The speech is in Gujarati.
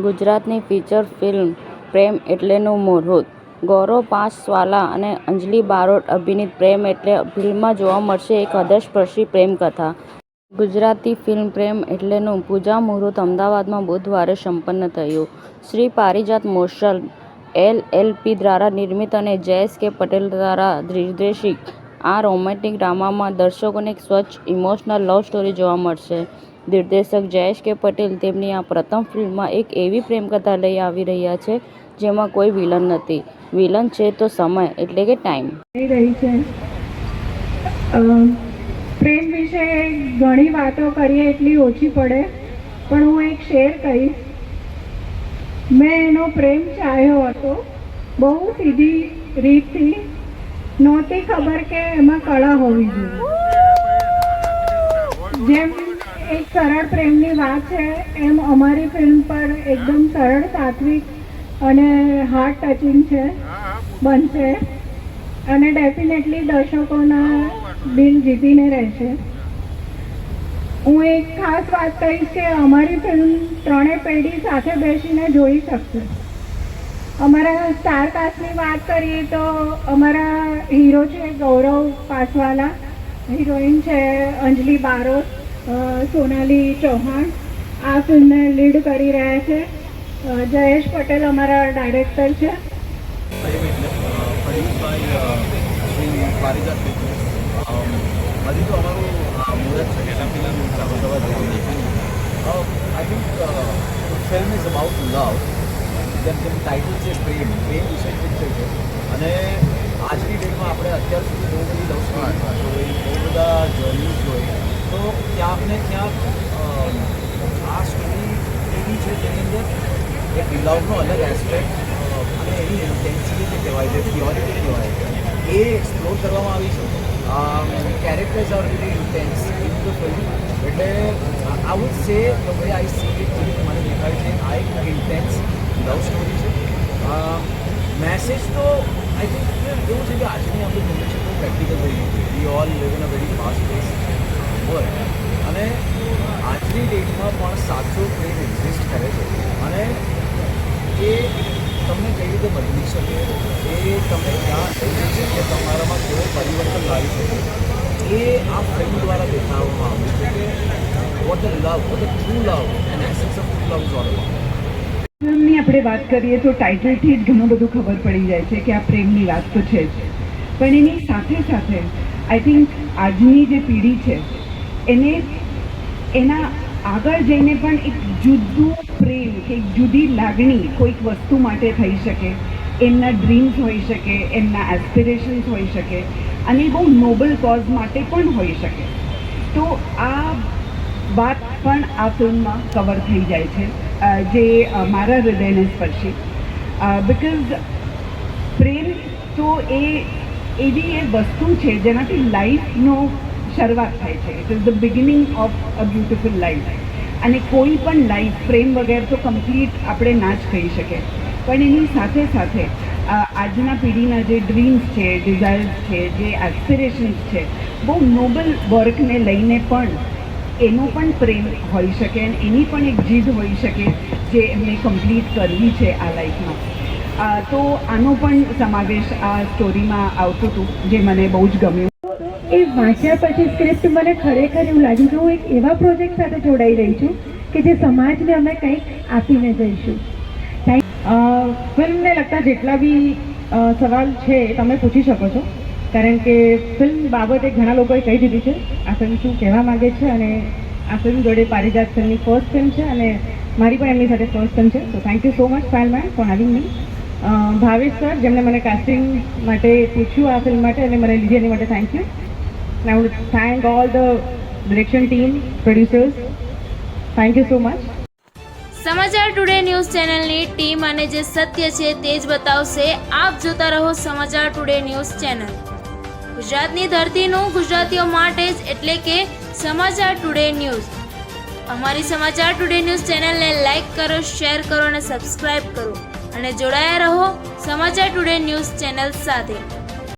ગુજરાતની ફીચર ફિલ્મ પ્રેમ એટલેનું મુહૂર્ત. ગૌરવ પાંચવાલા અને અંજલિ બારોટ અભિનીત પ્રેમ એટલે ફિલ્મમાં જોવા મળશે એક હૃદયસ્પર્શી પ્રેમ કથા. ગુજરાતી ફિલ્મ પ્રેમ એટલેનું પૂજા મુહૂર્ત અમદાવાદમાં બુધવારે સંપન્ન થયું. શ્રી પારિજાત મોશન્સ એલ.એલ.પી. દ્વારા નિર્મિત અને જયેશ કે પટેલ દ્વારા દિગ્દર્શિત આ રોમેન્ટિક ડ્રામામાં દર્શકોને એક સ્વચ્છ ઇમોશનલ લવ સ્ટોરી જોવા મળશે. દિગ્દર્શક જયેશ કે પટેલ તેમની આ પ્રથમ ફિલ્મમાં એક એવી પ્રેમકથા લઈ આવી રહ્યા છે જેમાં કોઈ વિલન નથી. વિલન છે તો સમય એટલે કે ટાઈમ. રહી છે પ્રેમ વિશે ઘણી વાતો કરીએ એટલી ઓછી પડે, પણ હું એક શેર કહીશ. મેં એનો પ્રેમ ચાહ્યો હતો બહુ સીધી રીતથી, નહોતી ખબર કે એમાં કળા હોવી જોઈએ. જેમ એક સરળ પ્રેમની વાત છે એમ અમારી ફિલ્મ પર એકદમ સરળ, સાત્વિક અને હાર્ટ ટચિંગ છે બનશે અને ડેફિનેટલી દર્શકોના દિલ જીતીને રહેશે. હું એક ખાસ વાત કહીશ કે અમારી ફિલ્મ ત્રણેય પેઢી સાથે બેસીને જોઈ શકશે. અમારા સ્ટાર કાસ્ટની વાત કરીએ તો અમારા હીરો છે ગૌરવ પાંચવાલા, હિરોઈન છે અંજલિ બારોટ, સોનાલી ચૌહાણ આ ફિલ્મને લીડ કરી રહ્યા છે. જયેશ પટેલ અમારા ડાયરેક્ટર છે. હજી તો અમારું મુહૂર્ત છે કે film I think film is about love. જેમ ટાઇટલ છે પ્રેમ વિશે પિક્ચર છે અને આજની ડેટમાં આપણે અત્યાર સુધી બહુ બધી લવ સ્ટોરી જોઈ, બહુ બધા જર્નીઝ જોઈ, તો ક્યાંક ને ક્યાંક આ સ્ટોરી એવી છે જેની અંદર એક લવનો અલગ એસ્પેક્ટ અને એની ઇન્ટેન્સિટી જે કહેવાય છે, પ્યોરિટી કહેવાય, એ એક્સપ્લોર કરવામાં આવી છે. Characters are really intense in the film. એટલે I would say the way I see it, જે રીતે મને દેખાય છે આ એક ઇન્ટેન્સ લવ સ્ટોરી છે. મેસેજ તો આઈ થિંક એવું છે કે આજની આપણી જનરેશન બહુ પ્રેક્ટિકલ થઈ ગઈ છે. We all live in a very fast pace world અને આજની ડેટમાં પણ સાચો પ્રેમ એક્ઝિસ્ટ કરે છે અને એ તમને કઈ રીતે બદલી શકે, એ તમે ક્યાં લઈ જઈ શકે, તમારામાં કેવો પરિવર્તન લાવી શકે, એ આ ફિલ્મ દ્વારા દેખાડવામાં આવ્યું છે કે vote the love, vote the true love and essence of true love is all about. ફિલ્મની આપણે વાત કરીએ તો ટાઇટલથી જ ઘણું બધું ખબર પડી જાય છે કે આ પ્રેમની વાત તો છે જ, પણ એની સાથે સાથે આઈ થિંક આજની જે પેઢી છે એને એના આગળ જઈને પણ એક જુદું પ્રેમ કે એક જુદી લાગણી કોઈક વસ્તુ માટે થઈ શકે, એમના ડ્રીમ્સ હોઈ શકે, એમના એસ્પિરેશન્સ હોઈ શકે અને બહુ નોબલ કોઝ માટે પણ હોઈ શકે. તો આ વાત પણ આ ફિલ્મમાં કવર થઈ જાય છે, જે મારા હૃદયને સ્પર્શી. બિકોઝ પ્રેમ તો એ એવી એક વસ્તુ છે જેનાથી લાઈફનો શરૂઆત થાય છે. It is the beginning of a beautiful life અને કોઈ પણ લાઈફ પ્રેમ વગર તો કમ્પ્લીટ આપણે ના જ કહી શકીએ. પણ એની સાથે સાથે આજના પેઢીના જે ડ્રીમ્સ છે, ડિઝાયર્સ છે, જે એસ્પિરેશન્સ છે, બહુ નોબલ વર્કને લઈને પણ એનો પણ પ્રેમ હોઈ શકે અને એની પણ એક જીદ હોઈ શકે જે એમને કમ્પ્લીટ કરવી છે આ લાઈફમાં. તો આનો પણ સમાવેશ આ સ્ટોરીમાં આવતું હતું જે મને બહુ જ ગમ્યું. એ વાંચ્યા પછી સ્ક્રિપ્ટ મને ખરેખર એવું લાગ્યું કે હું એક એવા પ્રોજેક્ટ સાથે જોડાઈ રહી છું કે જે સમાજને અમે કંઈક આપીને જઈશું. ફિલ્મને લગતા જેટલા બી સવાલ છે તમે પૂછી શકો છો, કારણ કે ફિલ્મ બાબતે ઘણા લોકોએ કહી દીધું છે આ ફિલ્મ શું કહેવા માગે છે અને આ ફિલ્મ જોડે પારિજાત સરની ફર્સ્ટ ફિલ્મ છે અને મારી પણ એમની સાથે ફર્સ્ટ ફિલ્મ છે. તો થેન્ક યુ સો મચ ફાઇલમેન for having me. Bhavesh sir જેમણે મને કાસ્ટિંગ માટે પૂછ્યું આ ફિલ્મ માટે અને મને લીધી એની માટે thank you. I want to thank all the direction team, producers. Thank you so much. સમાચાર ટુડે ન્યૂઝ ચેનલની ટીમ અને જે સત્ય છે તે જ બતાવશે. આપ જોતા રહો સમાચાર ટુડે ન્યૂઝ ચેનલ. ગુજરાતની ધરતીનું ગુજરાતીઓ માટે જ એટલે કે સમાચાર ટુડે ન્યૂઝ. અમારી સમાચાર ટુડે ન્યૂઝ ચેનલને લાઈક કરો, શેર કરો અને સબસ્ક્રાઇબ કરો અને જોડાયા રહો સમાચાર ટુડે ન્યૂઝ ચેનલ સાથે.